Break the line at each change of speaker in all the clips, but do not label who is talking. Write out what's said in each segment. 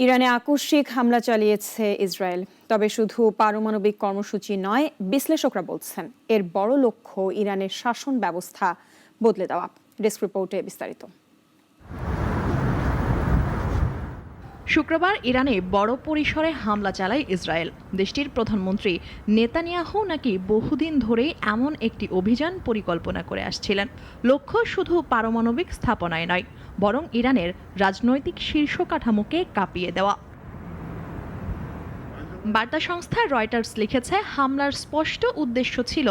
ইরানে আকস্মিক হামলা চালিয়েছে ইসরায়েল। তবে শুধু পারমাণবিক কর্মসূচি নয়, বিশ্লেষকরা বলছেন এর বড় লক্ষ্য ইরানের শাসন ব্যবস্থা বদলে দেওয়া। ডেস্ক রিপোর্টে বিস্তারিত।
শুক্রবার ইরানে বড় পরিসরে হামলা চালায় ইসরায়েল। দেশটির প্রধানমন্ত্রী নেতানিয়াহু নাকি বহুদিন ধরেই এমন একটি অভিযান পরিকল্পনা করে আসছিলেন। লক্ষ্য শুধু পারমাণবিক স্থাপনায় নয়, বরং ইরানের রাজনৈতিক শীর্ষ কাঠামোকে কাঁপিয়ে দেওয়া। বার্তা সংস্থা রয়টার্স লিখেছে, হামলার স্পষ্ট উদ্দেশ্য ছিল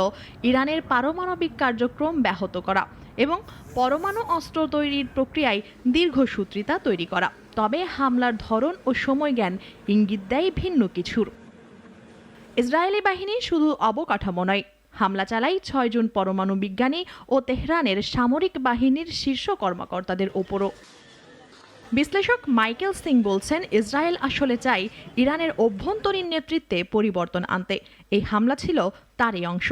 ইরানের পারমাণবিক কার্যক্রম ব্যাহত করা এবং পরমাণু অস্ত্র তৈরির প্রক্রিয়ায় দীর্ঘসূত্রিতা তৈরি করা। তবে হামলার ধরন ও সময়জ্ঞান ইঙ্গিত দেয় ভিন্ন কিছুর। ইসরায়েলি বাহিনী শুধু অবকাঠামো নয়, হামলা চালায় ৬ জন পরমাণু বিজ্ঞানী ও তেহরানের সামরিক বাহিনীর শীর্ষ কর্মকর্তাদের ওপরও। বিশ্লেষক মাইকেল সিং বলছেন, ইসরায়েল আসলে চায় ইরানের অভ্যন্তরীণ নেতৃত্বে পরিবর্তন আনতে। এই হামলা ছিল তারই অংশ।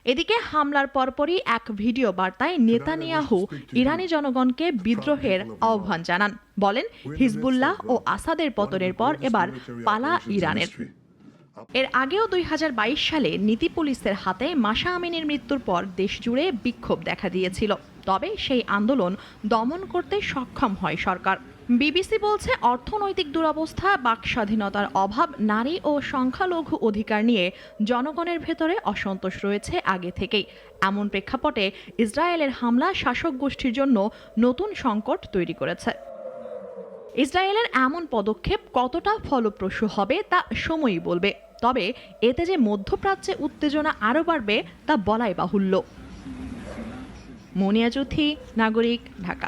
এদিকে হামলার পরপরই এক ভিডিও বার্তায় নেতানিয়াহু ইরানি জনগণকে বিদ্রোহের আহ্বান জানান। বলেন, হিজবুল্লাহ ও আসাদের পতনের পর এবার পালা ইরানের। এর আগেও ২০২২ সালে নীতি পুলিশের হাতে মাশা আমিনির মৃত্যুর পর দেশজুড়ে বিক্ষোভ দেখা দিয়েছিল। তবে সেই আন্দোলন দমন করতে সক্ষম হয় সরকার। বিবিসি বলছে, অর্থনৈতিক দুরবস্থা, বাক স্বাধীনতার অভাব, নারী ও সংখ্যালঘু অধিকার নিয়ে জনগণের ভেতরে অসন্তোষ রয়েছে আগে থেকেই। এমন প্রেক্ষাপটে ইসরায়েলের হামলা শাসক গোষ্ঠীর জন্য নতুন সংকট তৈরি করেছে। ইসরায়েলের এমন পদক্ষেপ কতটা ফলপ্রসূ হবে তা সময়ই বলবে। তবে এতে যে মধ্যপ্রাচ্যে উত্তেজনা আরও বাড়বে তা বলাই বাহুল্য। মুনিয়া চৌধুরী, নাগরিক, ঢাকা।